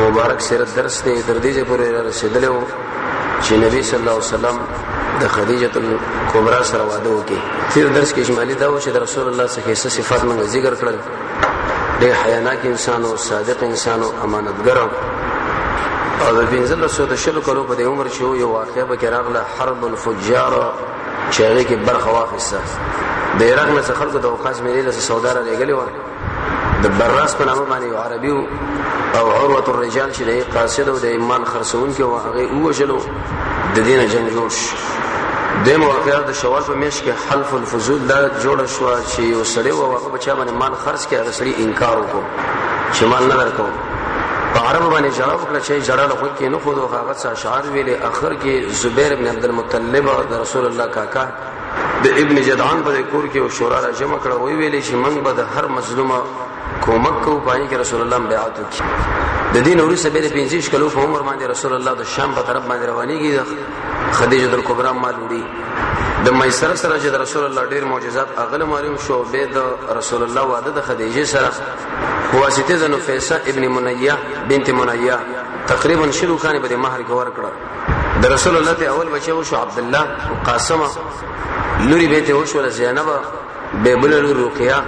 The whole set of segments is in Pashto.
مبارک سیرت درس دی تر دې پورې رسیدلو چې نبی صلی الله علیه وسلم د خدیجه الکبرى سره واده وکړي. تیر درس کې شمالي دا و چې د رسول الله څخه صفات موږ ذکر کړل. ډېر حیاناک انسان او صادق انسان او امانتګر او د 1500 کلو په عمر کې یو واقعه به راغله، حرب الفجار چې هغه کې برخه واخیسته. د عراق نه خلکو د اوقاس ملي له سعودار لګلې و. د براس په نامه باندې عربي او عروه الرجال چې د قاصد او د ایمان خرڅون کې هغه وشلو د دینه جنگ جوړ شو. د موقعات د شوال په میاشت کې حلف الفضول دا جوړ شو چې یو سړی و هغه بچا باندې مال خرڅ کړي، هغه سړی انکار وکړ چې مال نه درکو. په عربو باندې جواب وکړ چې جړاله خو کې نه خو هغه څه اشعار ویلې. اخر کې زبیر بن عبد المطلب د رسول الله کاکا د ابن جدعان په کور کې او شورا را جمع کړه، وی ویلې چې موږ به د هر مظلومه کومک کوو پای کې رسول الله بیعت وکړي. د دین ورسره به 15 کلو په عمر باندې رسول الله د شام په طرف باندې روانيږي. خدیجه الکبرى مالوړي د میسر سره چې د رسول الله ډېر معجزات اغله معلوم شو. به د رسول الله واده د خدیجه سره واسطه د نفیسه ابن منیه بنت منیه تقریبا شلو کانه په مہر کې ورکړه. د رسول الله ته اول بچو شو عبد الله قاسمه، لوري به ته وشو زینب، به بل لور رقیه،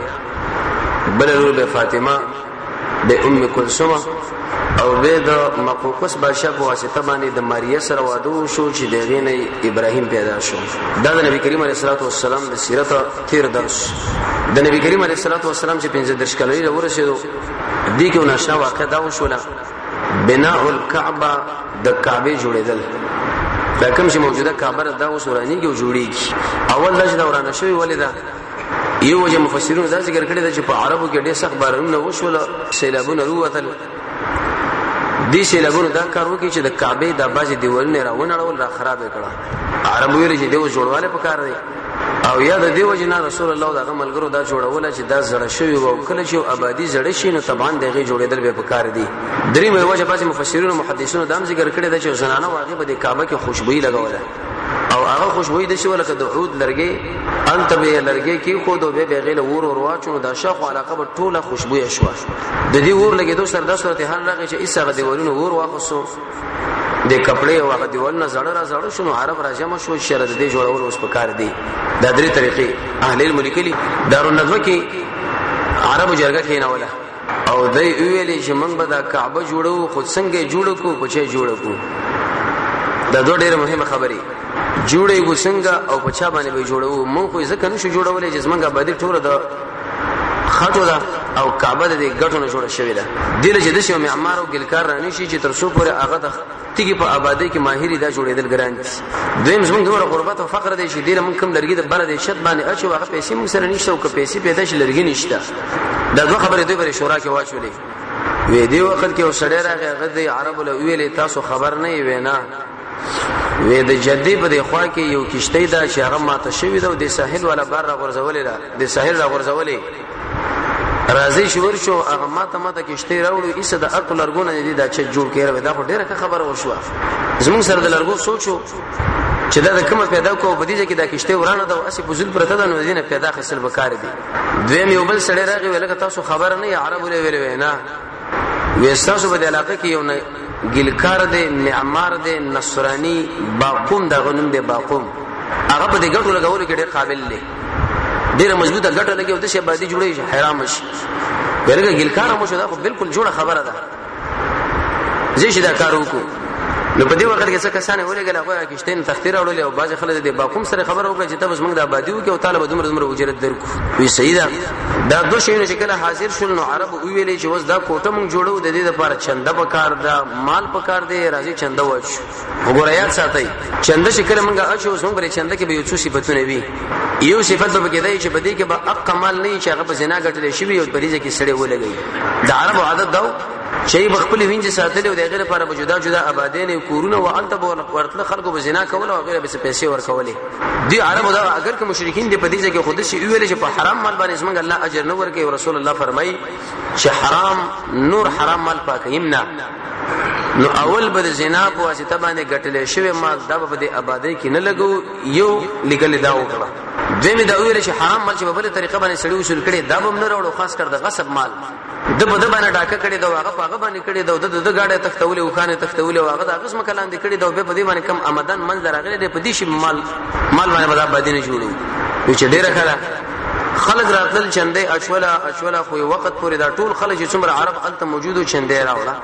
بل لور به فاطمه، به ام کلثوم او به د مقوقس بادشاہ په واسطه باندې د ماریا سره واده شو چې دغه نه ابراهيم پیدا شو. دا د نبی کریم علیه الصلاه والسلام د سیرت تیر درس. د نبی کریم علیه الصلاه والسلام چې 15 کلوي ورسېدو دي کې وناشنا واقع دا وشوله. بناء الكعبه د کعبه جوړېدل، دا کوم چې موجوده کعبه دا وسورانیږي او جوړیږي. اول دا چې دورانه شوی ولیدا یو وجه مفسرون دا ذکر کړی دا چې په عربو کې ډېر سخت بارونه وشول، سیلابونه وروتل. دې سیلابونو دا کار وکړي چې د کعبه د بازي دیوالونه راونړول را خراب کړه. عربو ویل چې دیو جوړواله پکار دی او یا د دیو جنا رسول الله دا ملګرو دا جوړول چې دا زړه شوی او کله چې آبادی زړه شي نو طبعا دغه جوړېدل به پکار دي. درې مې وجه بعضي مفسرون او محدثینو دا ذکر کړی دا چې زنانه واقع په کعبه کې خوشبوئی لګوله او هغه خوشبوئی د شي ولکه د عود لرګي انت به لرګي کې خو دوه به غیله ور واچو د شاخ علاقه په ټوله خوشبوئی شو. د دې ور لګي دوه سره د صورت حال راغی چې ایسه دیوالونو ور واخصو د کپڑے او هغه دیوالونه زړه شنو عرب راجمه شو. شرط دې جوړول اوس پکار دي. دا درې طریقې اهل الملکلی دارالندوه کې عربو جرګه کې نه ولا او دای ویلې چې موږ به دا کعبه جوړو خو څنګه جوړو کو پچې جوړو کو. دا دوه ډېر مهمه خبرې جوړې کو څنګه او پچا باندې به جوړو. مونږ خو ځکه نشو جوړولې چې موږ باندې ټوله د خاطو دا او کعبه د غټونو جوړه شوې ده. دله چې د شو معمار او ګلکار رانی شي چې تر څو پورې هغه د تیږي په آبادی کې ماهری دا جوړېدل ګران دي. دویم زموږ دوره غربت او فقر دی چې ډیره مونږ کم لرګي د بل د شت باندې اچو هغه پیسې مونږ سره نشته او که پیسې پیدا شي لرګي نشته. دا دوه خبرې دوی پر شورا کې واچولې. وې دی وخت کې وسړی راغی هغه د عربو له ویلې تاسو خبر نه وي نه وې د جدي په دی خوا کې یو کشته دا چې هغه ماته شوی دا د ساحل ولا بار را غورځولې دا د ساحل را غورځولې راځي شور شو هغه ماته کشته راوړو ایسه د اټو لرګونه دي دا چې جوړ کړي دا ډیره خبره وشوه. زموږ سره د لرګو سوچو چې دا کومه پیدا کو په دې کې دا کشته ورانه دا اسی په ذل پرته د نوزینه پیدا خسل وکړ دي. دویم یو بل سړی راغی ولکه تاسو خبر نه عربو ویل نه وېستاسو په علاقه کې یو نه ګلکار دی معمار دی نصرانی باقوم دا غنوم دی باقوم هغه په دې ګټو لګول کې ډېر قابل دی ډیره مضبوطه ګټه لګي او د شی آبادی جوړي حرام شي. ورګه ګلکار مو شو دا بالکل جوړه خبره ده. زه شي دا کار وکړو نو په دې وخت کې څه کسانه ولګل هغه کشتین تختیر اورل او باز خلک د باقوم سره خبر وکړه چې تاسو موږ د آبادی وکړو طالب دمر اجرت درکو. وی سیدا دا دوه شیونه چې کله حاضر شول نو عرب ویلې چې وس دا کوټه موږ جوړو د دې لپاره چنده پکار دا مال پکار دی راځي چنده واچ وګوره یاد ساتي چنده چې کله موږ اچو څنګه پر چنده کې به یو څه صفاتونه وي. یو صفات به کېدای چې بده کې به حق مال نه چې هغه په زنا ګټل شي او په دې کې سړی ولګي. د عرب عادت دا شي بخپل وینځ ساتل او دغه لپاره به جدا آبادین کورونه او انت ورتل خلکو به زنا کول او غیره به پیسې ورکولې. دی عربو دا اگر که مشرکین دی په دې کې خود شي ویل چې په حرام مال باندې څنګه الله اجر نه ورکړي او رسول الله فرمایي چې حرام نور حرام مال پاکیمنا نو اول به زنا په واسطه باندې ګټلې شوی مال دا به د آبادی کې نه لګو یو لګل دا وکړه. دمه دا ویل چې حرام مال چې په بل طریقه باندې سړی وصول کړي دا به نه وروړو خاص کر د غصب مال د بده باندې ډاکه کړي دا هغه په هغه باندې کړي دا د غاډه تختولې او خانه تختولې او هغه د قسم کلام دي کړي دا په دې باندې کم آمدن منظر راغلي دی په دې شی مال باندې مذهب باندې نه جوړو چې ډیره کړه خلق راتل چنده اشولا خو وخت پورې دا ټول خلک چې څومره عرب الته موجودو چنده راوړه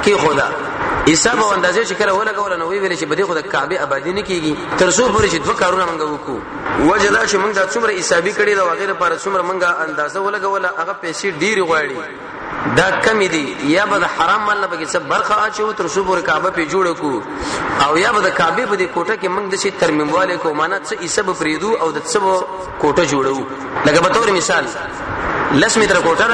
کی خدا حساب او اندازې چې کړه ولګول نو ویل چې بده خدای کعبه آبادی نه کیږي تر څو پورې چې دوه کارونه موږ وکړو وجدا چې موږ دا څومره حسابي کړي دا وغیرہ پر څومره موږ اندازه ولګول هغه پیسې ډیر غواړي دا کمی دي یا به حرام مال نه بګي څه برخه اچو تر څو پورې کعبه په جوړ کو او یا به کعبه په دې کوټه کې موږ د شي ترمیمواله کو معنا څه حساب پریدو او د څه کوټه جوړو لکه به تور مثال 10 متر کوټه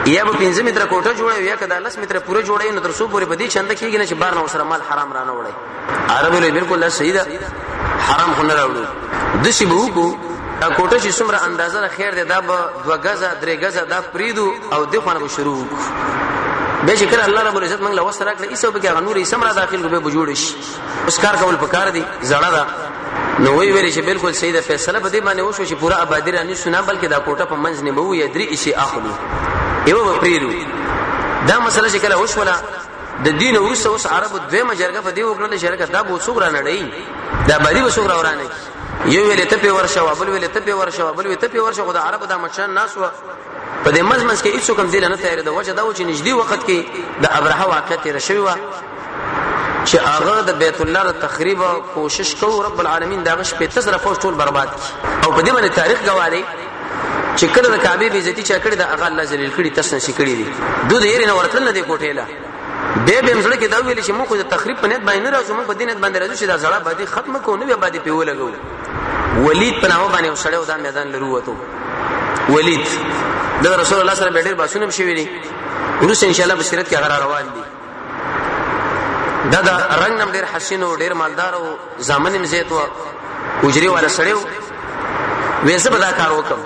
یا به 15 متر کوټه جوړه یا کدا 10 متر پوره جوړه نو تر څو پورې بدی چنده کیږي نه چې بار نو سره مال حرام رانه وړي عربو له بالکل لا صحیح ده حرام خو نه راوړو د شی بو کو کوټه چې څومره اندازه خیر ده دا به 2 غزه 3 غزه دا پریدو او د خونه به شروع به شکر الله رب العزت موږ له وسره کړی ایسو به کې غنوري سمرا داخل کو به جوړ شي اوس کار کول پکار دي زړه دا نو وی ویل چې بالکل صحیح ده فیصله به دې باندې وشو چې پورا آبادی رانی سنا بلکې دا کوټه په منځ نه بو یا درې شي اخلو یو پریرو دا مسله چې کله وشوله د دین ورسره اوس عربو دویمه جرګه په دې وکړل شرکت دا بو څوګرا نړۍ دا باندې وسوګرا ورانه یو ویل ته په ورشه وبل ویل ته په ورشه وبل ویل ته په ورشه خدای عربو دا مشان ناس و په دې مزمز کې هیڅ کوم ځل نه تیار ده وجه دا و چې نږدې وخت کې د ابرهه واقعه تیر شوی و چې هغه د بیت الله د تخریب کوشش کوي رب العالمین دا غش په تصرف او ټول برباد او په دې باندې تاریخ گواهی چې کله د کعبه بي عزتي چا کړی د هغه الله ذلیل کړي تاسو نشي کړی دي دوی یې نه ورتل نه دی کوټه لا به مزړه کې دا ویل چې موږ د تخریب په نیت باندې نه راځو موږ په دینت باندې راځو چې دا زړه باندې ختم کوو نه باندې په ولګو ولید په نامه باندې وسړیو دا میدان لرو وته ولید د رسول الله سره ډېر باسونه شوی دي ورس ان شاء الله بصیرت کې هغه روان دي دا رنگ نم ډېر حسین او ډېر مالدار او ځامن مزيت او اجري والا سړیو وېسه به دا کار وکم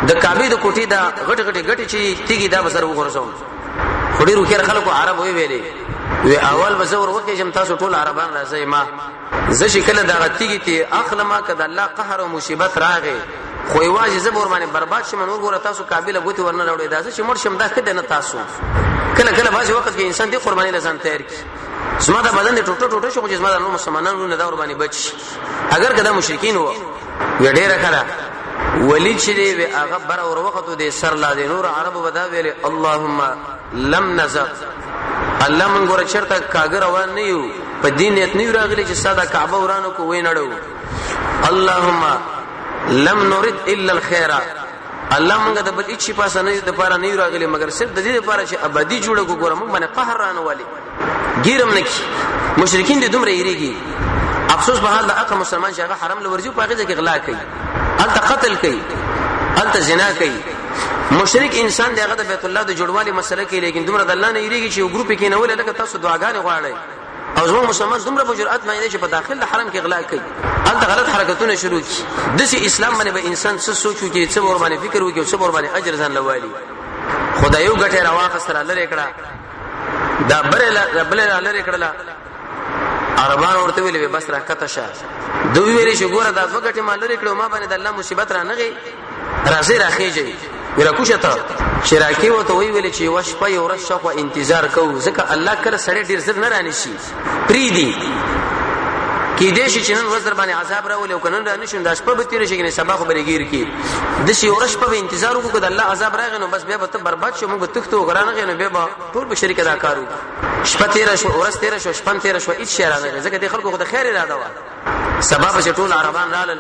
د کعبه د کوټې دا غټ چې تیګي دا بسر وګورځم خوري روکر خلکو عرب وی ویلې وی اول بزور وکه چې تاسو ټول عربان راځي ما زه شکل دا غتیږي ته اخلمه کده الله قهر او مصیبت راغې خو یواځې زبور باندې برباد شمن وګوره تاسو قابل غوتی ورنه راوړې دا چې مړ شم دا کده نه تاسو کله بعض وخت کې انسان دی قرباني لزان تیار کی زما دا بدن ټوټه شو چې زما د مسلمانانو نه دا ور باندې بچ اگر کده مشرکین وو وډېره کړه ولید چې دی هغه بر اور وخت د سر لا دی نور عربو ودا ویل اللهم لم نزق الله من ګور چرته کاګر روان نه یو په دینیت نه راغلی چې ساده کعبه ورانو کو وې نړو اللهم لم نرد الا الخير الله موږ د بل هیڅ پاسه نه د پاره نه راغلی مگر صرف د دې لپاره چې ابدي جوړه کو ګورم باندې قهر رانه والی ګیرم نکی مشرکین دې دومره یریږي افسوس به حال د اقا مسلمان چې هغه حرم لورځي په هغه ځکه غلا کوي انت قتل کوي انت زنا کوي مشرک انسان دغه د بیت الله د جوړوالي مسله کوي لیکن دومره د الله نه یریږي چې یو ګروپ کې نه ولې لکه تاسو دعاګانې غواړئ او زموږ مسلمان دومره په جرأت باندې چې په داخل حرم کې غلا کوي انت غلط حرکتونه شروع کی د اسلام باندې به انسان څه سوچو چې څه ور باندې فکر وکړي او څه ور باندې اجر ځان لوالي خدای یو غټه راواخ سره لری کړه دا بل لری کړه عربان ورته ویلې بس راکته شه دوی ویلې چې ګوره دا وګټه مال لري کړو ما باندې د الله مصیبت را نغي راځي راخیږي ورا کوشته شراکی وته ویلې چې وش په یو رشه خو انتظار کوو ځکه الله کړه سړی ډیر زر نه رانی شي پریدي کې دې شي چې نن وزر باندې عذاب راولي او کنن رانی شون د شپه به تیر شي کې سبا خو بریګیر کې د شي ورش په انتظار وکړو د الله عذاب راغی نو بس بیا به برباد شو موږ تختو غرانه نو بیا ټول به شریک ادا کارو شپه تیر شو ورس تیر شو شپه تیر شو هیڅ شي رانه ځکه د خلکو خو د خیر اراده و سبب چې ټول عربان رال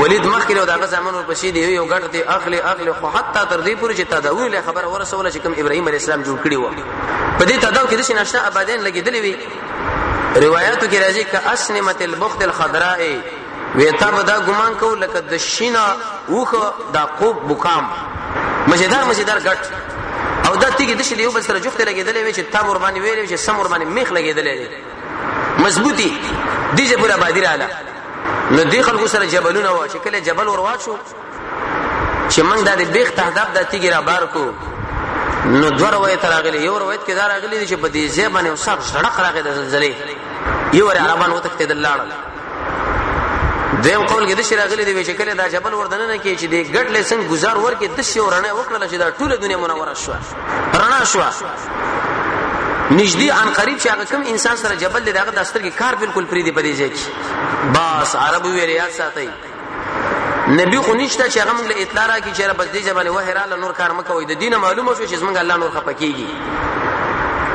ولید مخکره دغه زمانو پسې دی یو غټ دی اخلي خو حتی تر دې پورې چې تداوی له خبره ورسوله چې کوم ابراهيم عليه السلام جوړ کړی و په دې تداو کې د نشنا آبادین لګیدلې وی روایتو کې راځي ک اسنمت البخت الخضراء ویتا بدا ګمان کو لکه د شینا وخه د قوب بوکام مزیدار غټ او دا تیګه د شلی یو بل سره جوخته لګیدلې وی چې تاب ور باندې ویلې چې سم ور باندې میخ لګیدلې مضبوطی دیجه پورا بادر اعلی نو دی خلکو سره جبلونه وا چې کله جبل ور واچو چې موږ د بیخ تهداب د تیګ را بار کو نو دوه روایت راغلي یو روایت کې دا راغلي چې په دې ځای باندې وساب سړک راغی د زلزلې یو عربان وتکته د لاړ دیم قول کې د شراغلی دی چې کله دا جبل وردن نه کې چې د ګډ لیسن گزار ورکې د شي ورانه وکړل چې دا ټول دنیا منوره شو رڼا شو نږدې ان قریب چې هغه کوم انسان سره جبل دی داغه دستر کې کار بالکل پری دی پدې ځکه بس عربو ویریات ساتي نبی خو نشته چې هغه موږ له اطلاع را کی چې بس دې جبل وهراله نور کار مکوې د دینه معلومه شو چې موږ الله نور خپکیږي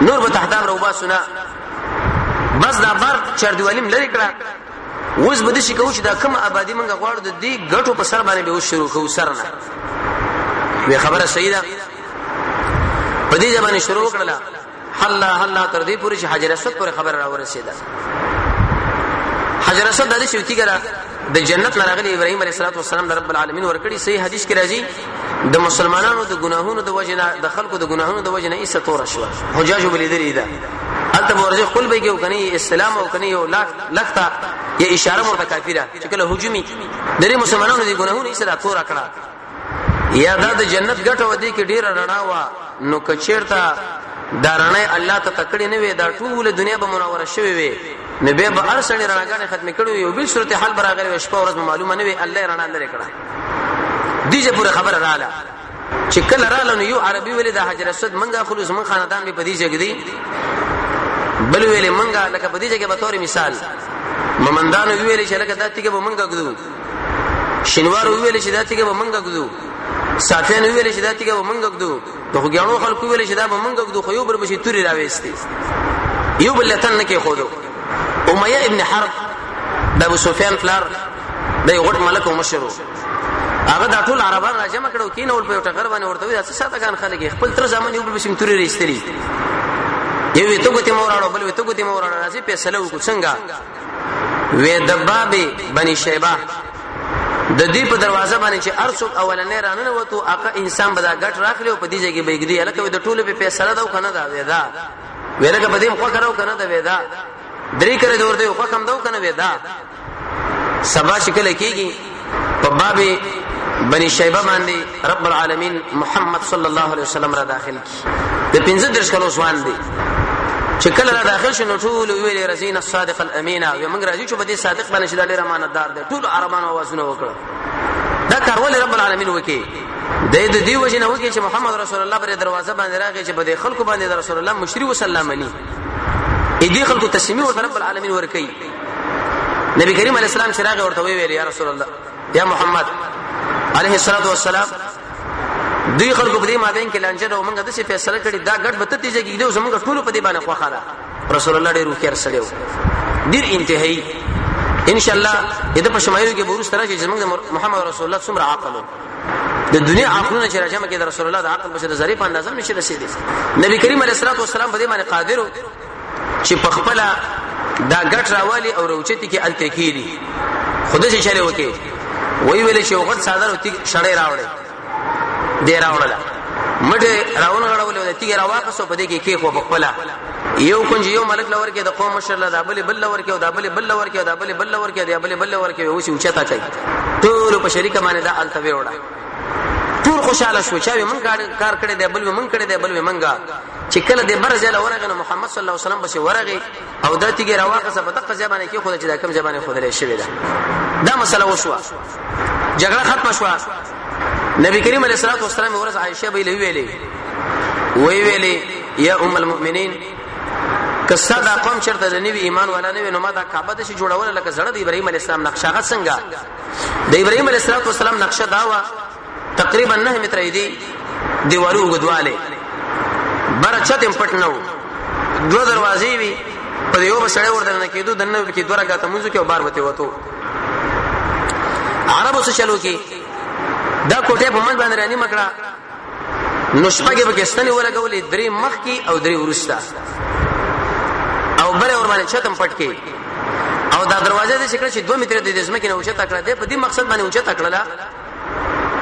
نور به تحدام روبا سنا بس دا بار چردوالیم لري کړه وز بده شي کوم چې دا کوم آبادی موږ غواړو د دې غټو په سر باندې به شروع کوو سرنه وی خبره صحیح ده په دې ځبانه شروع کړله الله تر دې پوری چې حجر اسود پر خبر را ورسېده حجر اسود د شوتی ګره د جنت لراغلی ابراهيم عليه السلام د رب العالمین ورکړي صحیح حدیث کې راځي د مسلمانانو د ګناهونو د وجنه د خلکو د ګناهونو د وجنه ایسه تور شو حجاج بلیدری ده انت ورځي خپل به کې کني اسلام او کني یو لخته یا اشاره مرته کافره چې کله هجومي د مسلمانانو د ګناهونو ایسه تور کړه یا د جنت ګټه ودی کې ډیر رڼا وا نو کچیرته دارانه الله ته تکړه نه وي دا ټول دنیا به منوره شوي وي نبی به ارسنی رڼاګانې ختم کړو یو بل صورت حال براغره شپه ورځ معلومه نه وي الله رڼا لري کړه دیجه پوره خبر رااله چې کله رااله نو یو عربي ویل د حجر اسود منګه خلوص من خاندان به پدې جګدي بل ویل منګه لکه پدې جګه به تور مثال ممندان ویل چې لکه داتیګه به منګه غدو شینوار ویل چې داتیګه به منګه غدو صافین ویل چې داتیګه به منګه غدو دغه ګانو خلکو ویل چې دا به منګه غدو خو یو بر بشي توري راويستي یو بل لتن نه کې خودو امیہ ابن حرب د ابو سفیان فلار د یو غټ ملک او مشر هغه د ټول عربان را جمع کړو کینه ول په ټغر باندې ورته وي تاسو ساتهګان خلک خپل تر ځامن یو بل بشم توري رېستري یو وی ته ګوتې موراړو بل وی ته ګوتې موراړو راځي په سلو کو څنګه وې دباب بني شیبه د دې په دروازه باندې چې ارڅوک اولنې رانه وته هغه انسان به دا غټ راخلی او په دې ځای کې بېګدي الکه د ټولو په فیصله دا کنه دا وېدا ورګه په دې خو کراو کنه دا وېدا درې کړه دور دی خو کم دا کنه وېدا سبا شکل کېږي په باب بني شیبه باندې رب العالمین محمد صلی الله علیه وسلم را داخل کی د 15 کلو ځوان دی چې کله را داخل شنو ټول ویل رزین الصادق الامین او موږ راځو چې په دې صادق باندې چې ډېر امانتدار دی ټول عربانو आवाजونه وکړه دا کارول رب العالمین وکي د دې وجنه وکي چې محمد رسول الله پر دروازه باندې راغی چې په دې خلکو باندې رسول الله مشری وسلم علی دې خلکو تسلیمي ورته رب العالمین ورکي نبی کریم علیه السلام چې راغی ورته ویل یا رسول الله یا محمد علیه الصلاه والسلام دوی خلکو په دې مابین کې لانجه او موږ د څه فیصله کړی دا ګډ بته دي چې کېدو زموږ ټول په دې باندې خو خاله رسول الله ډېر وکړ سړیو ډېر انتهایی ان شاء الله دې په شمایلو کې بورس تر چې زموږ محمد رسول الله څومره عقل د دنیا عقلونه چې راځم کې د رسول الله د عقل په شته ظریف اندازه نشي رسیدي نبی کریم علیه الصلاه والسلام په دې باندې قادر چې په خپل دا ګټ راوالي او روچتي کې الته کېدي خود چې چره وکي وی ویل چې وخت ساده او شړې راوړي دی راوړل مټه راون غړول ولې تیګ راواقصو په دې کې خو بخپلا یو کنج یو ملک لور کې د قوم مشر له دابل بل لور کې او دابل بل لور کې او دابل بل لور کې دابل بل لور کې وشي اوچتا کوي ټول په شریکه باندې دا الته وړه ټول خوشاله شو چې من کار کړی دی بل من کړی دی بل منګه چې کله د برجله ورغه محمد صلی الله علیه وسلم بشه ورغه او د تیګ راواقصه په دغه ځبانه کې خو چې دا کم ځبانه خو درې شوی دا مسله وشوه جګړه ختم شوه نبی کریم علیه الصلاه والسلام ورځ عائشه به ویلې یا ام المؤمنین کسا دا قوم چرته د نبی ایمان ولا نه نو ما دا کعبه د شي جوړول لکه زړه د ابراهیم علیه السلام نقشه څنګه د ابراهیم علیه الصلاه والسلام نقشه دا و تقریبا 9 متر دی دیوالو غدواله بار چتم پټنو دو دروازې وی په یو بسړې ورته نه کېدو دنه کې دوه راګه تموزو کې بار وته وته عربو څه چلو کې دا کوټه په من باندې رانی مکړه نو شپږه پاکستاني ولګولې درې مخ کې او درې ورستا او بل اور باندې چتم پټ کې او دا دروازه د شکل چې 2 متر د دسمه کې نه اوچه تکړه ده په دې مقصد باندې اوچه تکړه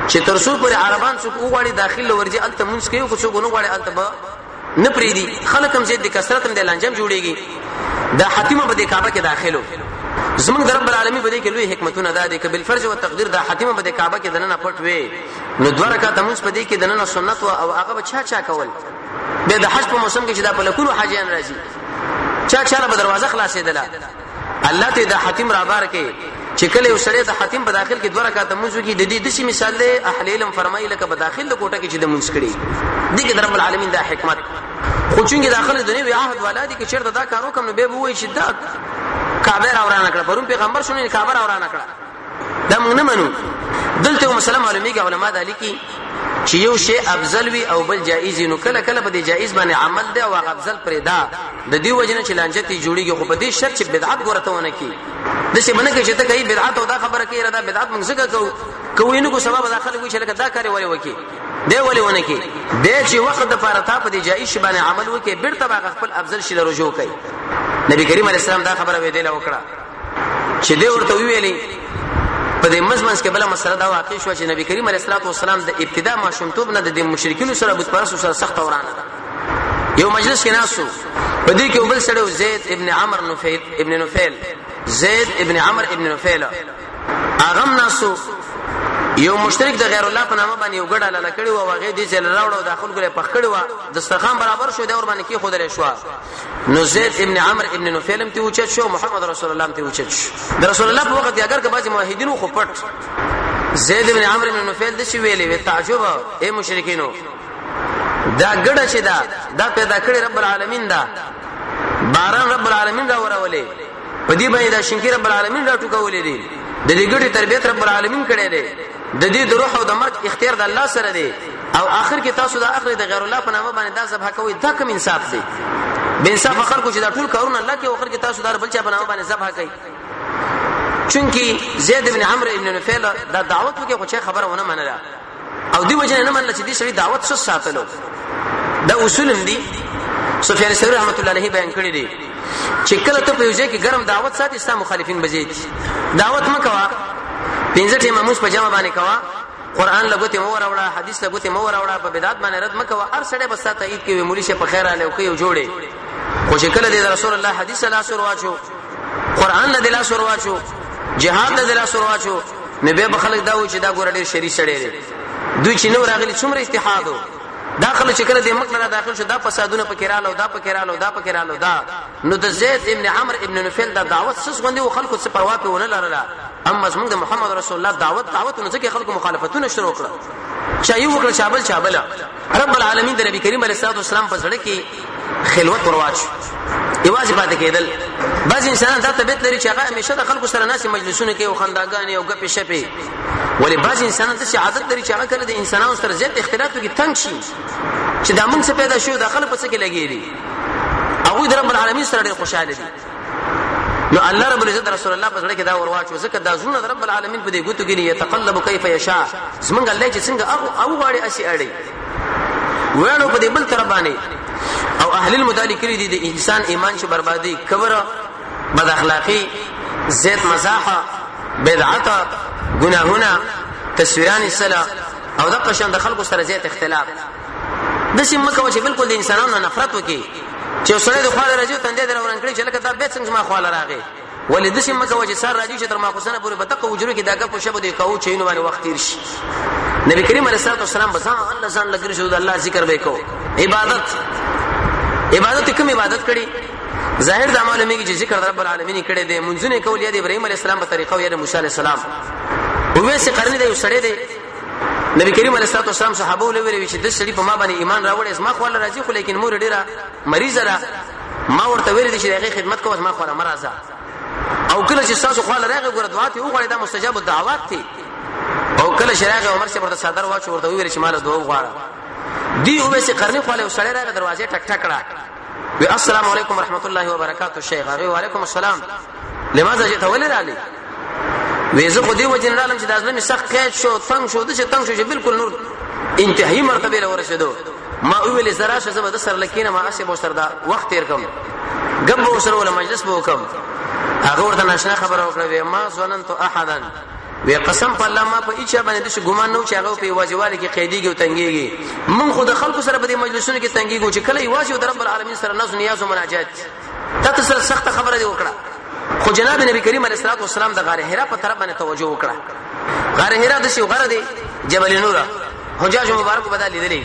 چې ترسو پر عربان څوک وغواړي داخله ورځي الته منځ کې یو څوک نه غواړي الته نه پریدي خلک هم زید د کثرت هم د لانجم جوړيږي دا حتیمه به د کعبه کې داخلو زمونږ د رب العالمین په دې کې لوی حکمتونه ده د کبل فرض او تقدیر دا حتیمه به د کعبه کې دنه پټ وي نو دوه رکعات موږ په دې کې دنه سنت او هغه به چا کول به د حج په موسم کې چې دا په لکونو حاجیان راځي چا به دروازه خلاصې ده الله ته د حتیم را بار کې چې کله وسړی د حاتم په داخل کې 2 رکعات منځو کې د دې دشي مثال له اهل علم فرمایي لکه په داخل د کوټه کې چې د منځ کړي دغه رب العالمین د حکمت خو چې داخله د نوې عهد ولادي کې چیرته دا کارو کوم نو به وایي چې دا کعبه راورانه کړه پرون پیغمبر شونه کعبه راورانه کړه دا موږ نه منو دلته مسله معلومیږي علما د لیکي چې یو شی افضل وي او بل جایز نو کله کله په دې جایز باندې عمل دی او افضل پرې دا د دې وجنه چې لانجتي جوړیږي خو په دې شرط چې بدعت ګورته ونه کی د څه باندې کې چې ته کوي بدعت او دا خبره کوي را دا بدعت موږ څنګه کوو نو کو سبب داخله وي چې لکه دا کاری ولې وکي دی ولې ونه کی د چې وخت د فارتا په دې جایز باندې عمل وکي بیرته باغ خپل افضل شي رجوع کوي نبی کریم علیه السلام دا خبره ویله وکړه چې دی ورته ویلي په دې مزمنس کې بل مسله دا واقع شو چې نبی کریم علیه السلام د ابتدا ماشومتوب نه د مشرکینو سره بت پرستو سره سخت ورانه یو مجلس کې ناسو په دې کې بل سره زید ابن عمرو ابن نفیل زید ابن عمرو ابن نفیل اغم ناسو یو مشترک د غیر الله په نامه باندې یو ګډه لاله کړي او هغه دې ځل راوړو داخل ګره پخ کړي و دسترخوان برابر شو دا ور باندې کې خودره شو نو زید ابن عمرو ابن نفیل هم ته اوچت شو محمد رسول الله هم ته اوچت شو د رسول الله په وخت کې اگر که بعض موحدینو خو پټ زید ابن عمرو ابن نفیل د شی ویلې و تعجب اے مشرکینو دا ګډه چې دا پیدا کړی رب العالمین دا باران رب العالمین را ورولې په دې باندې دا شینکی رب العالمین را ټوکولې دي د دې ګډي تربيت رب العالمین کړي دي د دې د روح او د مرګ اختیار د الله سره دی او اخر کې تاسو د اخر د غیر الله په نامه باندې دا ذبح کوي دا کوم انصاف دی به انصاف خلکو چې دا ټول کارونه الله کې او اخر کې تاسو د بل چا په نامه باندې ذبح کوي چونکی زید ابن عمرو ابن نفیل دا دعوت وکي خو چې خبره ونه منله او دی وجه نه منله چې دې سړي دعوت څه ساتلو دا اصول دي سفیان ثوری رحمت الله علیه بیان کړی دي چې کله ته په یو ځای کې ګرم دعوت ساتي اسلام مخالفین بزید دعوت مکوا پنځه ټیمه موږ په جمع باندې کوا قران لګوتې مو وراوړه حدیث لګوتې مو وراوړه په بدعت باندې رد مکوا هر سړی بس ته عید کې مولوی شه په خیر اله کوي جوړي خو چې کله د رسول الله حدیث لا سر واچو قران له دلا سر واچو جهاد له دلا سر واچو نبی به خلک دا و چې دا ګور ډیر شری سړی دی دوی چې نو راغلي څومره اتحادو داخله چې کله د مکه نه داخل شو دا فسادونه پکېراله دا پکېراله دا پکېراله دا نو د زید ابن عمرو ابن نفیل دا دعوت سس غوندي او خلکو څه پروا په ونه لرله اما زموږ د محمد رسول الله دعوت نو ځکه خلکو مخالفتونه شروع کړه چا یو وکړه چابل رب العالمین د نبی کریم علیه الصلاه والسلام په سره کې خلوت ورواچ ایواز پاتې کېدل بعض انسانان دا طبيعت لري چې هغه همیشه د خلکو سره ناس مجلسونه کوي او خنداګانې او غپې شپې ولی بعض انسانان د عادت لري چې هغه کله د انسانانو سره زیات اختلاف کوي تنگ شي چې دا موږ څه پیدا شو داخله پڅ کې لګېږي او د رب العالمین سره ډېر خوشاله دي نو الله رب العزت رسول الله په سره کې دا ورواچو ځکه دا زونه رب العالمین په دې ګوتو کې يتقلب كيف يشاء زمونږ الله چې څنګه او غاړي اسی اړي وړو په دې بل تر باندې او اهل المدالک لري د انسان ایمان چې بربادي کبر بد اخلاقی زیت مزاحه بدعت گناهونه تصویران الصلاه او د قشن د خلکو سره زیات اختلاف د سیمه کوي چې بالکل د انسانانو نفرت وکي چې سره د خواله راځي تندې درورن کړی چې لکه دا به څنګه ما خواله راغی ولې د سیمه کوي چې سر راځي چې تر ما کوسنه پورې بدقه وجرو کې داګه په شبو دی کوو چې نو باندې وخت تیر شي نبی کریم علیه الصلاه والسلام بس الله ځان لګري شو د الله ذکر وکاو عبادت کوم عبادت کړي ظاهر د معلومیږي چې ذکر رب العالمین کړي دي منځونه کول یا د ابراهیم علیه السلام په طریقه او یا د موسی علیه السلام وې څه قرنې دی وسړې دی نبی کریم علیه الصلاه والسلام صحابه ولوي چې د سړي په ما باندې ایمان راوړې اسما خو الله راځي خو لیکن مور ډیره مریضه را ما ورته ویل دي چې هغه خدمت کوه ما خو را مرزه او کله چې تاسو خو الله راغی ګور دعا ته وغوړې دا مستجاب الدعوات دي او کله شراغه عمر سے ورته صدر واچو ورته ویل چې مال دوه غواړه دی او څه قرنې خو له سړی راغی دروازه ټک ټک کړه وی السلام علیکم ورحمت الله وبرکاتہ شیخ و علیکم السلام لماذا جئت ولرالي ویزه خو دی وجه نه علم چې د ازلمي سخت قید شو تنگ شو د څه تنگ شو چې بالکل نور انتهایی مرتبه له ورسېدو ما ویل زرا شه زبر د سر لکینه ما اسه بوستر دا وخت تیر کوم غب وسره ولا مجلس به وکم هغه ورته ناشنا خبره وکړه ما ظننت احدا وی قسم په الله ما په هیڅ باندې د ګمان نو چې هغه په واجباله کې قیدیږي او تنګيږي من خود خلکو سره په دې مجلسونو کې تنګيږي چې کله یوازې د رب العالمین سره ناز نیاز او مناجات تاسو سره سخت خبره دی وکړه خو جناب نبی کریم علیه الصلاه والسلام د غار حرا په طرف باندې توجه وکړه غار حرا د شی غره دی جبل نور حجاج مبارک بدل لیدلی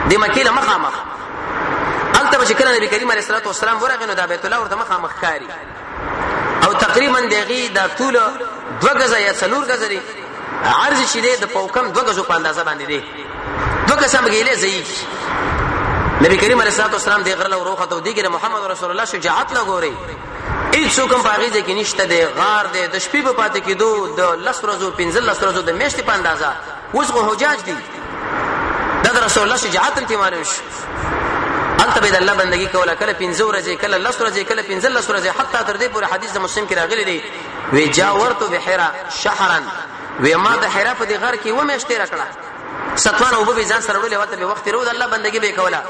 د مکې له مخامخ البته چې کله نبی کریم علیه الصلاه والسلام ورغه نو د بیت الله ورته مخامخ کاری او تقریبا دغه د طول 2 غزه یا 4 غزه دی عرض شې دی د پوکم 2 غزو په اندازه باندې دی 2 قسم غیله ضعیف نبی کریم علیه الصلاه والسلام دی غره وروخه ته دی ګره محمد رسول الله شجاعت لا ګوري هیڅ څوک په هغه کې نشته دی غار دی د شپې په پاتې کېدو د 10 ورځو 15 ورځو د میاشتې په اندازه اوس خو حجاج دي د رسول الله شجاعت ته معلوم شي انت به د الله بندگی کوله کله 15 ورځې کله 10 ورځې کله 15 ورځې حتی تر دې پورې حدیث د مسلم کې راغلی دی وی جاورت بحیرا شهرا وی ما د حیرا په دې غار کې و میاشتې راکړه ستوان او به ځان سره وړلې وته به وخت ورو د الله بندگی به کوله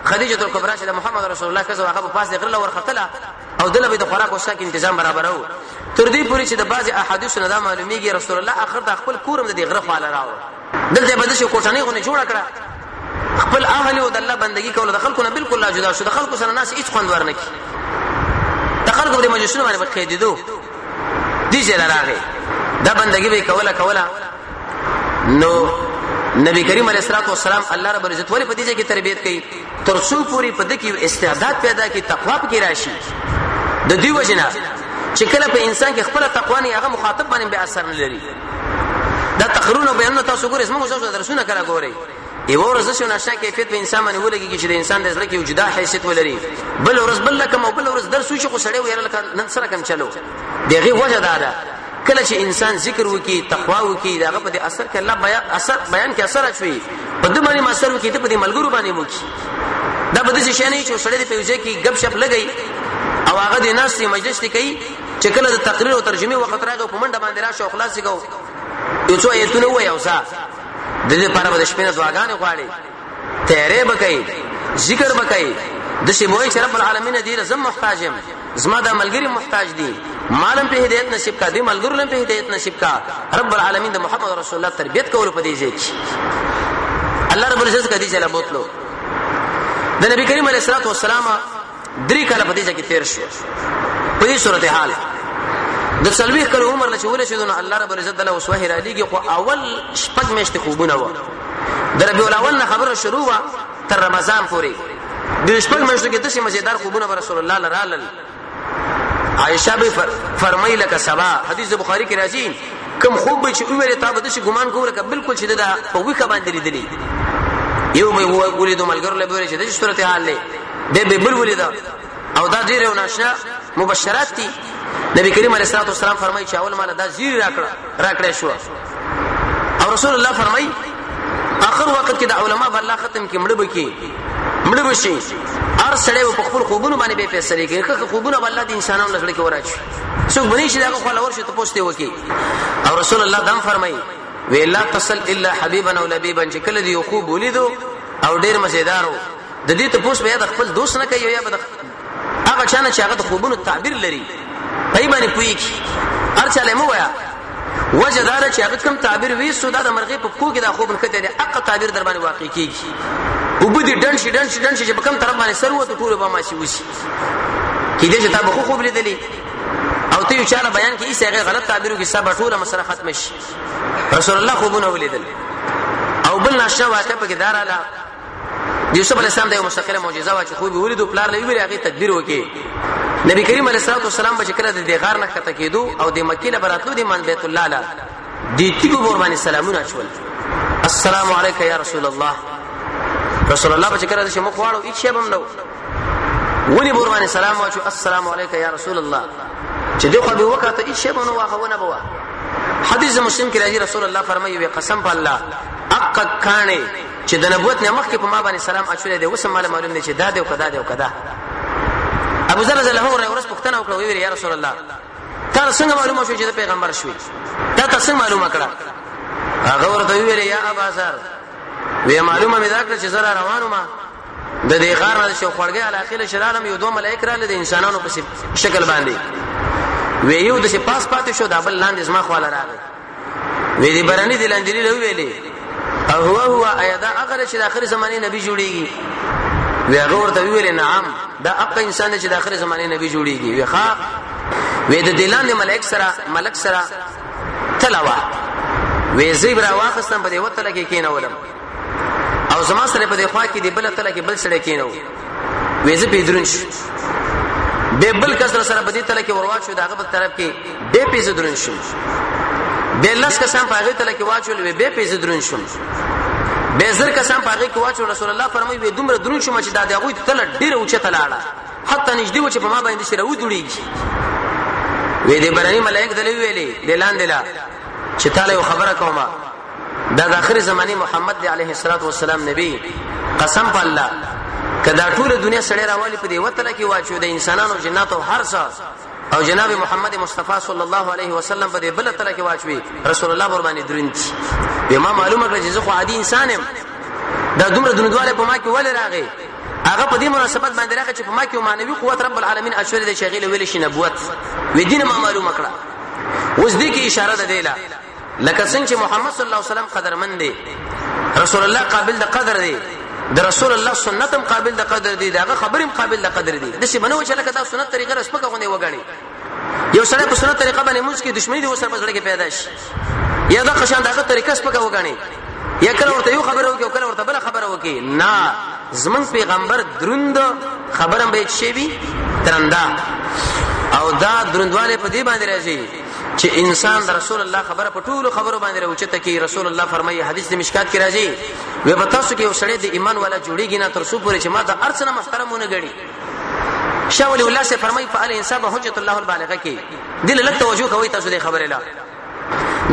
خدیجه کبرا چې محمد رسول الله کزو هغه په پاس د غره ورختله او دله به د خوراک او ساک تنظیم برابرو تر دې پورې چې د بعض احادیث نه دا معلومیږي رسول الله اخر د خپل کورم د غره خاله راو دلته به د شو کوټنۍ غو نه جوړ کړه خپل اهل او د الله بندگی کوله د خلکو نه بالکل لا جدا شو د خلکو سره ناس هیڅ خوند ورنکي د خلکو د مجلسونو باندې بخیدو دي چې راغی دا بندگی به کوله نو نبی کریم علیه الصلاه والسلام الله رب العزت ولې په دې کې تربیت کوي ترڅو پوری په دې کې استعداد پیدا کی تقوا کې راشي د دې وجنه چې کله په انسان کې خپل تقوا نه هغه مخاطب باندې به اثر نه لري دا تقرونه بیان تاسو ګورئ اسمه مو درسونه کړه ګورئ یو ورځ شو نشه کیفیت په انسان باندې ولګي چې د انسان د زړه کې وجدا حیثیت ولري بل ورځ بل لکه او بل ورځ درس وشي خو سړی ویل لکه نن سره کم چلو دغه وجه ده کله چې انسان ذکر وکي تقوا وکي داغه په اثر کې الله بیان کې اثر اچوي په دې باندې اثر وکي ته په دې ملګرو باندې موکي دا به د شي نه چې سړی په وجه کې غب شپ لګي او هغه د ناس مجلس کوي چې کله د تقریر او ترجمه وخت راغی په منډه باندې راشه او خلاص کو یو څو ایتونه وای او سا د دې لپاره د شپې نه دعاګانې غواړي تیرې بکای ذکر بکای د شی موي چې رب العالمین دې زم محتاجم زما د ملګری محتاج دي مالم په هدایت نصیب کا دې ملګرو لم په هدایت نصیب کا رب العالمین د محمد رسول الله تربیت کول په دې ځای کې الله رب العزت کدي چلا بوتلو د نبی کریم علیه الصلاه والسلام درې کاله په دې ځای کې تیر شو په دې صورت حال د سلوي کله عمر له چول شي دونه الله رب العزت له وسوه را لګي خو اول شپږ میاشتې خوبونه و د ربيع الاول نه خبره شروع وا تر رمضان پورې د شپږ میاشتو کې د شي مزیدار خوبونه رسول الله لرال عائشہ به فرمایي لکه سبا حدیث بخاری کې راځي کوم خوب چې عمر ته بده شي ګمان کوله ک بالکل چې دا په وخه باندې لیدلی یو به هو ګولې د ملګرو له بوره چې د صورت حال له به بل ولید او دا ډیره وناشنا مبشرات دي نبی کریم علیه الصلاه والسلام فرمایي چې اول مال دا زیر راکړه شو او رسول الله فرمایي اخر وخت کې د علماء الله ختم کې مړ بشي هر سړی په خپل خوبونو باندې به فیصله کوي که خوبونه الله د انسانانو لږ کې وراشي څوک بني شي دا خو لور شي ته پوښتنه وکي او رسول الله دم فرمایي وی لا تصل الا حبيبا او لبيبا چې کله دی خوب ولیدو او ډیر مزیدارو د دې ته پوښ به د خپل دوست نه کوي یا به هغه چانه چې هغه د خوبونو تعبیر لري پای باندې پوي کی هر چاله مو ویا وجدار چې هغه کوم تعبیر وی سودا د مرغې په کو کې دا خوب نه کته دي اق تعبیر در باندې واقع کیږي وبدي ډن شي چې په کوم طرف باندې سر وته ټول به ماشي وشي کله چې تاسو خوب لیدلی او ته یو چاله بیان کې ایسه غلط تعبیرو کې سبا ټول مسله ختم شي رسول الله خوبونه ولیدل او بل نشه واقع په کې داراله یوسف علی السلام د یو مستقله معجزه وا چې خوب ولیدو پلار لوي هغه تدبیر وکي نبی کریم علیه الصلاه والسلام به کله د غار نه کته کېدو او د مکه له براتلو د من بیت الله لا دي تیګو قرباني سلامونه چول السلام علیک یا رسول الله رسول الله به کله د شمو خواړو هیڅ شی بم نو ونی قرباني سلام واچو السلام علیک یا رسول الله چې دغه به وکړه هیڅ شی بم نو واخونه بوا حدیث مسلم کې راځي رسول الله فرمایي وي قسم په الله اق کانه چې د نبوت نه مخکې په ما باندې سلام اچولې دی وسم مال معلوم دی چې دا دی او کدا دی او کدا ابو ذر رضی الله عنه ورس پختنه وکړه وی یا رسول الله تا څنګه معلومه شو چې د پیغمبر شوی تا څنګه معلومه کړه هغه ورته وی یا ابو ذر وی معلومه مې دا کړ چې زرا روانو ما د دې غار نه شو خړګي علاقه شرالم یو دوه ملائک را لید انسانانو په شکل باندې وی یو د پاس پاتې شو د بل لاندې زما خواله راغی وی دې برانی د لاندې له ویلې او هو ايدا اخر چې د اخر زمانه نبی جوړيږي وی هغه ورته ویل نعم دا اق انسان چې د اخر زمانه نبی جوړيږي وی ښا وی د دلان ملک سره تلاوا وی زیبرا واخستم په دې وته کې کینولم او زما سره په دې خوا کې دی بل ته کې بل سره کینو وی زه پیدرون به بل کسر سره بدی تل کې ورواچو داغه په طرف کې به پیسې درن شو به لاس کسان پاغه تل کې واچول به پیسې درن شو به زر کسان پاغه کې واچو رسول الله فرمایي به دومره درن شو چې دا دغه تل ډیره اوچه تلاړه حتی نږدې و چې په ما باندې شره و جوړیږي وې دې برانی ملائک دلې ویلې دلان دلا چې تعالی خبره کومه دا د اخر زمانه محمد علیه الصلاۃ والسلام نبی قسم په الله کدا ټول دنیا سړی راوالی په دې وتله کې واچو د انسانانو جناتو هر څه او جناب محمد مصطفی صلی الله علیه وسلم په دې بل تله کې واچوي رسول الله ور باندې درنتی به ما معلومه کړه چې زه خو عادي انسان یم دا دومره دندواله په ما کې ولې راغی هغه په دې مناسبت باندې راغی چې په ما کې معنوي قوت رب العالمین اشور د شغیل ویل شي نبوت وې دین ما معلومه کړه اوس دې کې اشاره ده دیلا لکه څنګه چې محمد صلی الله علیه وسلم قدرمن دی رسول الله قابل د قدر دی د رسول الله سنتم قابل د قدر دی دغه خبرم قابل د قدر دی د څه بنو چې لکه دا سنت طریقه رسمه کوي وګڼي یو سره په سنت طریقه باندې موږ کې دښمنی د وسره بسړه کې پیدا شي یا دا قشان دغه طریقه سپکه وګڼي یا کله ورته یو خبره وکي او کله ورته بل خبره وکي نه زمون پیغمبر دروند خبرم به شي وي ترنده او دا دروندواله په دې باندې راځي چې انسان د رسول الله خبره په ټولو خبرو باندې راوچته کی رسول الله فرمایي حدیث د مشکات کې راځي وي په تاسو کې یو سړی د ایمان والا جوړیږي نه تر څو پورې چې ما د ارڅنه محترمونه غړي شاه ولی الله سے فرمایي فعل انسان حجت الله البالغه کې دل لک توجه کوي تاسو د خبره لا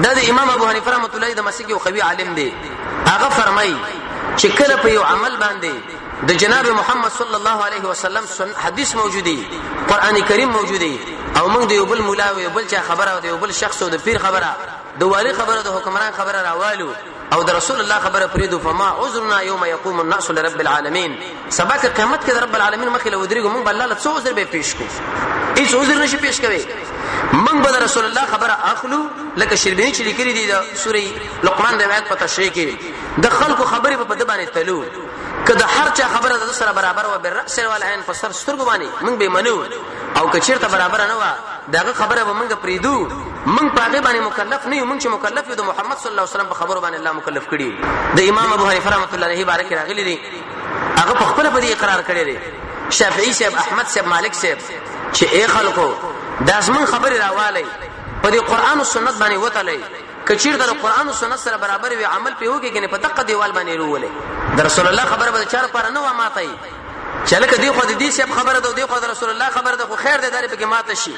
د امام ابو حنیفه رحمۃ اللہ د مسیح یو قوي عالم دی هغه فرمایي چې کله په یو عمل باندې د جناب محمد صلی الله علیه وسلم حدیث موجودی قران کریم موجودی او موږ د یو بل مولا او یو بل چا خبره او د یو بل شخص او د پیر خبره د والی خبره د حکمران خبره راوالو او د رسول الله خبره پریدو فما عذرنا يوم يقوم الناس لرب العالمين سبا که قیامت کې رب العالمین مخې له ودرېګو موږ الله له څو عذر به پیش کوو هیڅ عذر نشي پیش کوي موږ به رسول الله خبره اخلو لکه شربینی چې لیکلي دي د سوره لقمان د آیات په تشریح کې د خلکو خبره په دبانې تلو کله هر چا خبره د سره برابر و بالراس والعين په سر سترګو باندې موږ به منو او که چیرته برابر نه و داغه خبره به موږ پریدو موږ پاغه باندې مکلف نه یو موږ چې مکلف یو د محمد صلی الله علیه وسلم په خبرو باندې الله مکلف کړي د امام ابو حنیفه رحمۃ اللہ علیہ بارک راغلی دي هغه په خپل په دې اقرار کړی دی شافعی صاحب احمد صاحب مالک صاحب چې اے خلکو دا زمون خبره راوالی په دې قران او سنت باندې وتلی کچیر د قران او سنت سره برابر وي عمل په وګي کنه په دقه دیوال باندې روولې د رسول الله خبره به چار پر نه و ماتای چلکه دی خو د دې سب خبره ده دی خو د رسول الله خبره ده خو خیر ده دغه په کې ماته شي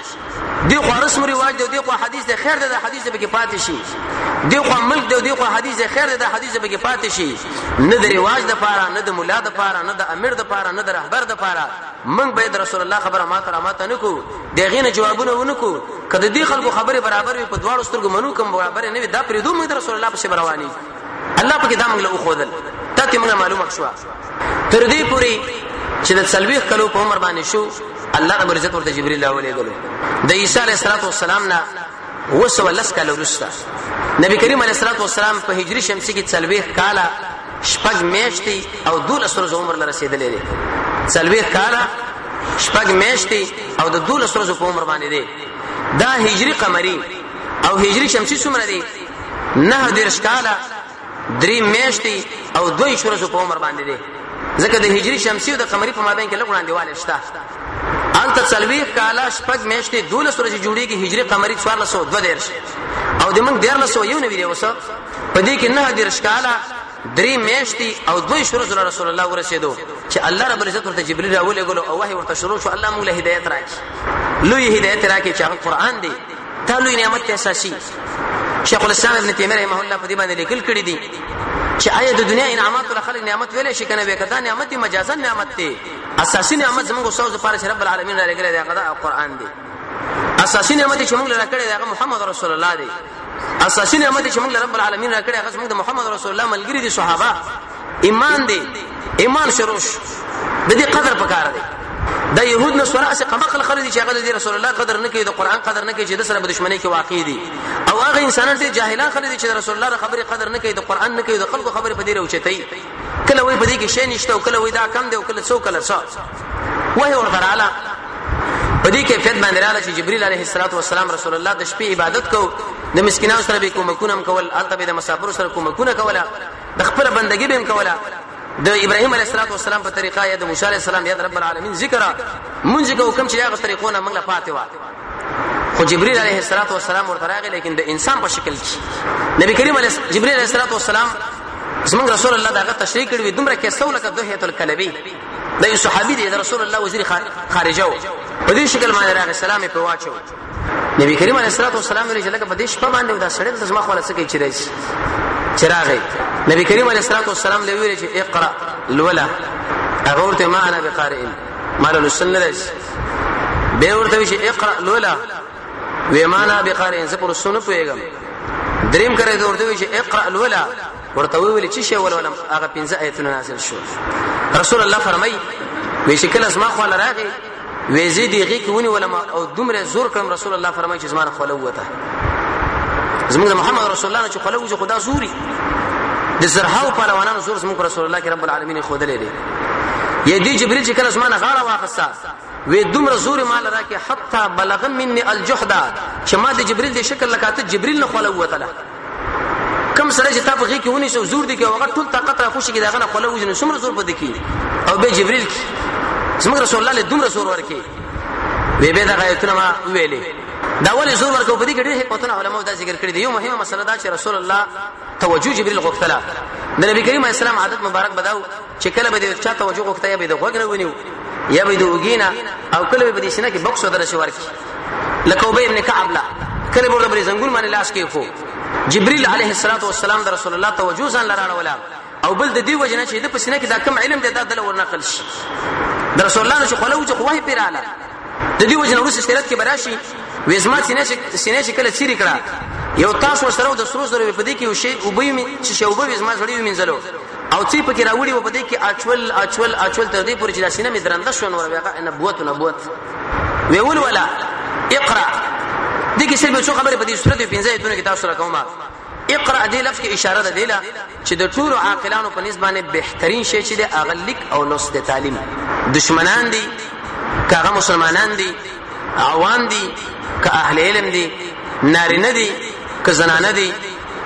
دی خو رسم رواج ده دی خو حدیث ده خیر ده حدیث به کې پاتې شي دی خو ملک ده دی خو حدیث ده خیر ده حدیث به کې پاتې شي نه د رواج ده پاره نه د مولا ده پاره نه د امیر ده پاره نه د رهبر ده پاره من به د رسول الله خبره ماته نه کو دغه نه جوابونه ونکو کله دې خلکو خبره برابر وي په دواړو سترګو منو کوم برابر نه وي دا پرې دوه د رسول الله په رواني الله په کې دا موږ له خودل ته موږ معلومه شو تر دې پوری چې د سلويخ کلو په عمر باندې شو الله رب عزت ورته جبريل راولې غلو د عيسى عليه السلام نه وسولس کلو رستا نبی کریم علیه السلام په هجری شمسی کې سلويخ کاله شپږ میاشتې او 12 ورځې عمر لري رسیدلې دي سلويخ کاله شپږ میاشتې او د 12 ورځې په عمر باندې دي دا هجری قمری او هجری شمسی څومره دي 9 درش کاله 3 میاشتې او 2 ورځې په عمر باندې دي ځکه د هجری شمسی او د قمری په مابین کې لګون دیواله شته انت سلويخ کاله شپږ میاشتې 12 ورځې جوړیږي هجری قمری 1402 درش او د موږ 1401 دی وسه په دې کې 9 درش کاله 3 میاشتې او 2 ورځې رسول الله ورسېدو چې الله رب العزت ورته جبريل راولې غلو او وحي ورته شروع شو الله موږ له هدایت راکړي لوی هدایت راکړي چې قرآن دی ته لوی نعمت اساسي شیخ الاسلام ابن تیمیه رحمه الله په دې باندې لیکل کړی دي چې آیا د دنیا انعامات ول خلق نعمت ویلې شي کنه به کدا نعمت مجازا نعمت دی اساسي نعمت زموږ اوسه لپاره چې رب العالمین را لګل دی هغه قرآن دی اساسي نعمت چې موږ لره کړی دی هغه محمد رسول الله دی اساسي نعمت چې موږ رب العالمین را کړی هغه موږ د محمد رسول الله ملګری دي صحابه ایمان دی ایمان شروش د دې قدر پکار دی د يهود نصارا څخه قمقل خلک چې هغه د رسول الله قدر نه کوي د قرآن قدر نه کوي چې د سره دښمنی کې واقع دي او هغه انسانان چې جاهلان خلک چې رسول الله خبره قدر نه کوي د قرآن نه کوي د خلکو خبره په دې راوچتای کله وای په دې کې شی نشته او کله وای دا کم دی او کله څو کله څو وای ورته رااله په دې کې فید باندې رااله چې جبريل عليه السلام رسول الله د شپې عبادت کو د مسکینانو سره به کومکونه کول البته د مسافر سره کومکونه کوله د خپل بندګي به کوله د ابراهيم عليه السلام په طریقه یا د موسی عليه السلام یا د رب العالمین ذکر مونږ کو حکم چې هغه طریقونه موږ لا پاتې و خو جبريل عليه السلام ورته راغی لیکن د انسان په شکل کې نبی کریم علیه جبريل عليه السلام زمونږ رسول الله داغه تشریح کړی دومره کې سولک دهیت الکلبی د یو صحابي دی د رسول الله وزیر خارجه و په دې شکل باندې راغی سلام په واچو نبی کریم علیه السلام ویل چې لکه په دې شپه باندې دا سړی د زما خپل څه کوي چې راځي چراغی نبی کریم علیه السلام له ویل چې اقرا الولا هغه ورته ما انا بقارئ مال السنه به ورته چې اقرا الولا و ما انا بقارئ زه پر سنت پویګم دریم کړه ورته چې اقرا الولا ورته ویل چې شی ولولم هغه 15 آیتونه نازل شو رسول الله فرمای وی چې کله اسما خو راغی وی زیدی غی کې ونی ولما او دومره زور کړم رسول الله فرمای چې زما خو لوته زموږ محمد رسول الله چې خلوجه خدا زوري د زرهاو پهلوانانو زور زموږ رسول الله کې رب العالمین خو دلې دي یدي جبريل چې کله اسمانه غاړه واخصه وی دومره زور مال راکې حتی بلغ مني الجحدا چې ما د جبريل د شکل لکاته جبريل نه خلوته له کم سره چې تاسو غي کې ونی سو زور دي کې هغه ټول طاقت را خوشي کې داغه خلوجه نو سمره زور پد کې او به جبريل زموږ رسول الله له دومره زور ورکې وی به دا غایتونه ما ویلې دا ولې زور ورکو په دې کې ډېر حکمتونه علماء دا ذکر کړی دی یو مهمه مسله دا چې رسول الله توجه جبريل غوښتله د نبی کریم اسلام عادت مبارک بداو چې کله به د چا توجه غوښته یا به د غوګنه ونیو یا به د وګینا او کله به د شنه کې بکس ودر شي ورکی لکه ابي ابن كعب لا کله به د زنګون باندې لاس کې فو جبريل عليه السلام د رسول الله توجه ځان لراړه ولا او بل د دې وجنه چې د پسینه کې دا کم علم دی دا د ورنقل شي د رسول الله نشو خلوجه قوه پیراله د دې وجنه ورس شریعت کې براشي وېزما سینې چې کله چیرې کړه یو تاسو سره د سرو سره په دې کې یو شی او به چې شی او به وېزما سره وینځلو او چې پکې راوړي و په دې کې اچول تر دې پورې چې لاسینه مې درنده شو نور بیا نبوت ویول ولا اقرا دې کې صرف څو خبره په دې سورته 15 ایتونه کې تاسو سره کومه اقرا دې لفظ کې اشاره ده دیله چې د ټولو عاقلانو په نسبت بهترین شی چې د اغلیک او نص د تعلیم دشمنان دي کاغه مسلمانان دي عوام دي که اهل علم دي نارینه دي که زنانه دي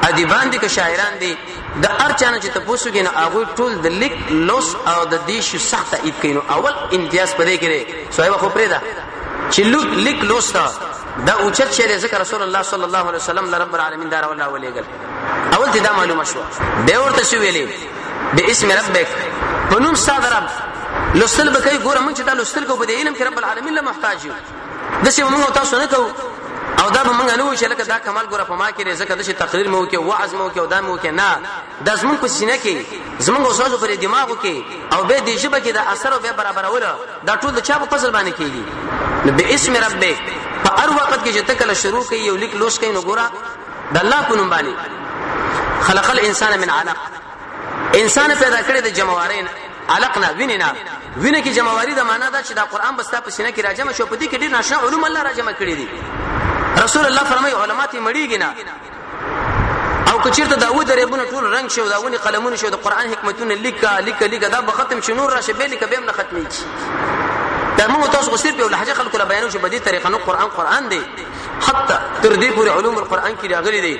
ادیبان دي که شاعران دي د ارچانه چې تاسو کې نه هغه ټول د لیک لوس او د دې شو سخت تایید کینو اول امتیاز پدې کړي صاحب خو پرې ده چې لیک لوس دا اوچت شه ذکر رسول الله صلی الله علیه وسلم رب العالمین دار الله ولېګل اول ته دا معلومه شو به ورته شو ویلې باسم ربک پنوم صادرب لوستل به کوي ګوره مونږ چې دا لوستل کو په دې علم کې رب العالمین له محتاج یو د څه موږ تاسو نه کوو او دا به موږ نه وو چې لکه دا کمال ګوره په ما کې ځکه د شي تقریر مو کې وعظ مو کې او دا مو کې نه د زمون په سینې کې زمونږ اوسو پر دماغو کې او به دې شبکه کې د اثر او به برابروله دا ټول د چا په فضل باندې کېږي به اسم ربک په هر وخت کې چې تکله شروع کوي یو لیک لوس کوي نو ګوره د الله په نوم باندې خلق الانسان من علق انسان پیدا کړی د جموارین علقنا ویننا وینه کې جمواری د معنا دا چې دا قران بستا په سینې کې راجمه شو په دې کې ډېر ناشنا علوم الله راجمه کړی دي رسول الله فرمایي علماء مړیږي نه او کچیرته داوود ربونه ټول رنگ شو داونی قلمونه شو د قران حکمتونه لیکه دا به ختم شنو راشه به لیکه به نه ختمي دا موږ تاسو غوښتل په لهجه خلکو لا بیانو چې په دې طریقه نو قران دی حتی تر دې پورې علوم القران کې راغلي دي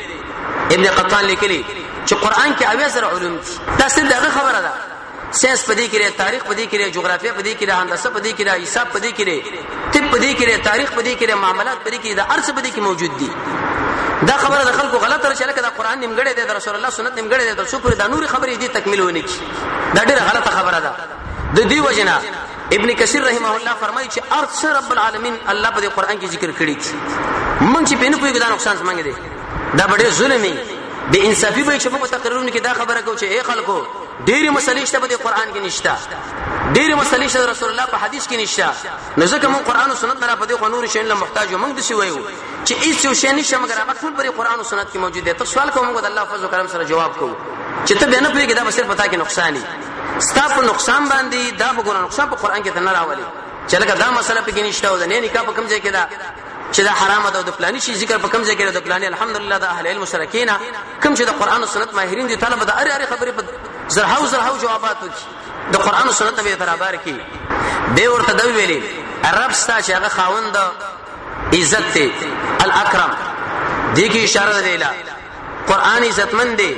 ابن قطان لیکلي چې قران کې اویا سره علوم دي دا څه دغه خبره ده ساينس پدې کې تاریخ پدې کې جغرافیه پدې کې هندسه پدې کې حساب پدې کې طب پدې کې تاریخ پدې کې معاملات پدې کې دا ارث پدې کې موجود دي دا خبره د خلکو غلطه راشه لکه دا قران نیمګړی دی د رسول الله سنت نیمګړی دی د څو پر دا نور خبرې دي تکمیل ونی کی دا ډېره غلطه خبره ده د دې وجنه ابن کثیر رحمه الله فرمایي چې ارث رب العالمین الله په قران کې ذکر کړی دي مونږ چې په نه پوهیږو دا نقصان څنګه دي دا ډېر ظلمي به انصافي به چې موږ تقریرونه کې دا خبره کوو چې اے خلکو ډېری مسلې شته په قران کې نشته ډېری مسلې شته رسول الله په حدیث کې نشته نو ځکه موږ قران او سنت نه په دې قانون شین له محتاج یو موږ د سی وایو چې هیڅ یو شی نشه مګر هغه ټول په قران او سنت کې موجود دي ته سوال کوم موږ د الله فضل او کرم سره جواب کوو چې ته به نه پوهیږې دا به صرف پتا کې نقصان دي ستاسو نقصان باندې دا به ګور نقصان په قران کې ته نه راولي چې لکه دا مسله په کې نشته او نه نکاح په کوم ځای کې دا چې دا حرام ده او د پلاني شي ذکر په کوم ځای کې د پلاني الحمدلله د اهل علم مشرکین کوم چې د قران او سنت ماهرین دي طالب د اړ خبرې په زرهاو جوابات وکي د قران او سنت به ترابار کی به ورته دوی ویلي رب ستا چې هغه خاوند عزت ته الاکرم دې کې اشاره ده قران عزتمند دی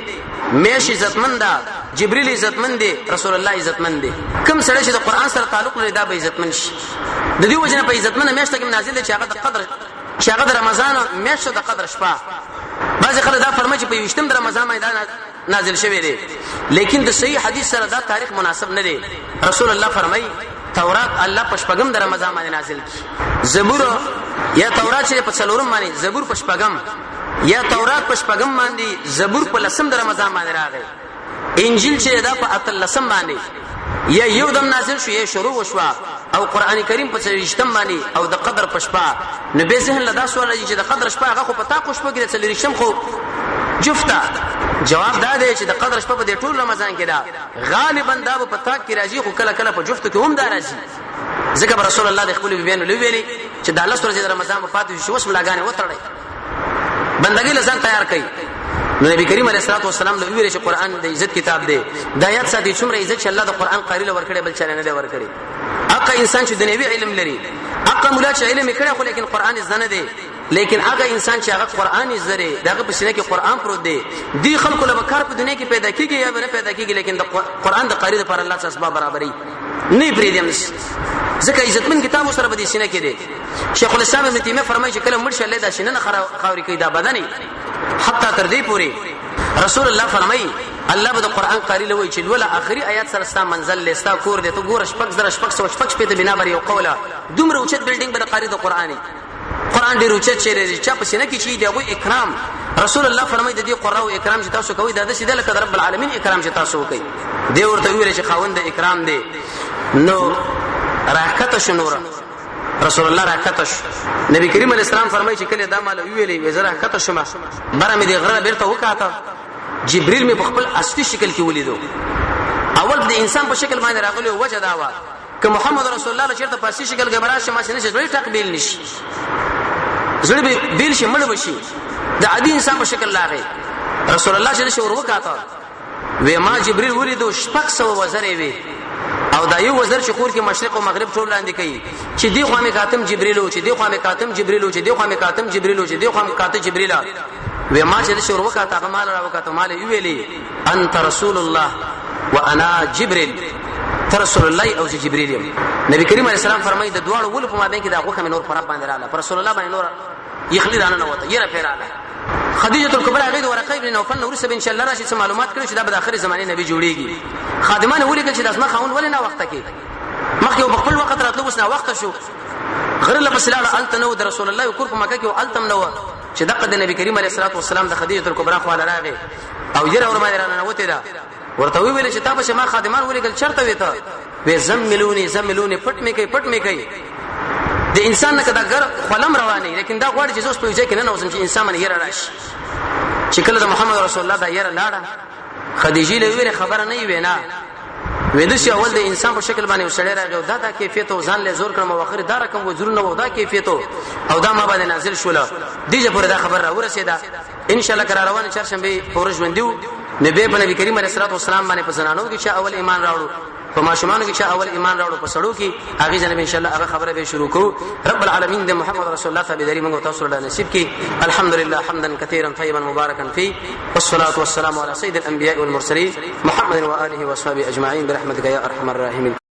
میش عزتمند ده جبريل عزتمن دي رسول الله عزتمن دي کوم سره چې د قران سره تعلق لري دا به عزتمن شي د دې وجنه په عزتمن میاشت کې نازل دي چې هغه د قدر چې هغه د رمضان میاشت د قدر شپه بعضی خلک دا فرمایي چې په 20 د رمضان باندې نازل شوی دی لیکن د صحیح حدیث سره دا تاریخ مناسب نه دی رسول الله فرمایي تورات الله په شپږم د رمضان باندې نازل کی زبور یا تورات چې په څلورم باندې زبور په شپږم یا تورات په شپږم باندې زبور په لسم د رمضان باندې راغی انجیل چې دا په اتلسم باندې یا یو دم نازل شو یا شروع وشو او قران کریم په 30 باندې او د قدر په شپه نو به ذهن لدا سوال چې د قدر شپه هغه خو په تا خوش پګره 30 خو جفتا جواب دا دی چې د قدر شپه په دې ټول رمضان کې دا غالبا دا په تا کې راځي خو کله کله په جفتو کې هم دا راځي ځکه رسول الله د خپل بیان ویلي چې د الله سره د رمضان په پاتې شو وسم لاګانې وتړي بندګي لزان تیار کړي نو نبی کریم علیه الصلاه والسلام له ویل چې قران د عزت کتاب دی د آیات ساتي څومره عزت چې الله د قران قاری له ورکړي بل چا نه دی ورکړي اقا انسان چې د نبی علم لري اقا مولا چې علم کړي خو لیکن قران زنه دی لیکن هغه انسان چې هغه قران زره دغه په سینه کې قران پروت دی دی خلکو له کار په دنیا کې پیدا کیږي یا نه پیدا کیږي لیکن د قران د قاری لپاره الله څخه اسباب برابرۍ نه پریدم ځکه عزتمن کتاب سره به دي سینه کې دی شیخ الاسلام ابن تیمیه فرمایي چې کله مرشد الله دا شینه نه خاوري کوي دا بدني حتی تر دې پوري رسول الله فرمایي الله به د قران قاری لوي چې ولا اخري آیات سره ستا منزل لستا کور دې ته ګور شپږ په بنا بر یو قوله دومره اوچت بلډینګ به د قاری د قرآني قران ډیر اوچت شي چې په سینه کې شي دی اکرام رسول الله فرمایي د دې قراء اکرام چې تاسو کوي دا د سیده لکه رب العالمین اکرام چې تاسو کوي دی ورته ویل چې خاوند اکرام دی نو راکته شنور رسول الله راکته نبی کریم علیه السلام فرمایي چې کله دا مال ویلې وزره راکته شمه بره مې دی غره بیرته وکاته جبريل مې په خپل اصلي شکل کې ولیدو اول د انسان په شکل باندې راغلی وجه دا و که محمد رسول الله چیرته په اصلي شکل کې براشه ما شنه شي تقبیل نشي زړه به بیل شي مړ بشي د عادي انسان په شکل لاغی رسول الله چې شور وکاته و ما جبريل ولیدو شپږ سو وزره وی او دا یو وزر چې خور کې مشرق او مغرب ټول لاندې کوي چې دی خو مې کاتم جبريل او چې دی خو مې کاتم جبريل او چې دی خو مې کاتم جبريل او چې دی خو مې کاتم جبريل و ما چې شور وکاته غمال را وکاته مال ویلي انت رسول الله وانا جبريل رسول الله او جبريل نبی کریم علیه السلام فرمایي د دوړو ول په مابین کې دا غوخه نور پر باندې رااله پر رسول الله باندې نور یخلی دانه نه وته یره پیراله خدیجه الکبرى غید ورقه ابن نوفل نور سب ان شاء الله راشي معلومات کړي چې دا به اخر زمانه نبی جوړیږي خادمان ولې چې لازمه خاون ولې نه وخت کې مخکې په خپل وخت راتلو وسنه وخت شو غیر له بسلاله الت نو د رسول الله کور په مکه کې التم نو چې دغه د نبی کریم علیه الصلاه والسلام د خدیجه الکبرى خو راغی او یره ور باندې رانه وته دا ورته ویل چې تاسو ما خادمان ولې چرته وته و زملونی پټ می کوي د انسان نه کدا ګر خلم رواني لیکن دا غواړي چې زوس په ځای کې نه اوسم چې انسان باندې یره راشي چې کله د محمد رسول الله دا یره لاړه خدیجه له ویره خبره نه وینا وېد شي اول د انسان په شکل باندې وسړی راغی دا کیفیت او ځان له زور کړم او اخر دا رقم وزر نه ودا کیفیت او دا ما باندې نازل شول دیجه پر دا خبر را ورسېده ان شاء الله قرار روان چرشنبه پورج وندیو نبی کریم علیه الصلاه والسلام باندې پسنانو کې چې اول ایمان راوړو په ماشومان کې چې اول ایمان راوړو په سړو کې هغه جنب ان شاء الله هغه خبره به شروع کوو رب العالمین د محمد رسول الله تابعداري موږ تاسو له نصیب کې الحمدلله حمدا كثيرا طيبا مباركا فيه والصلاه والسلام على سيد الانبياء والمرسلين محمد واله وصحبه اجمعين برحمتك يا ارحم الراحمين.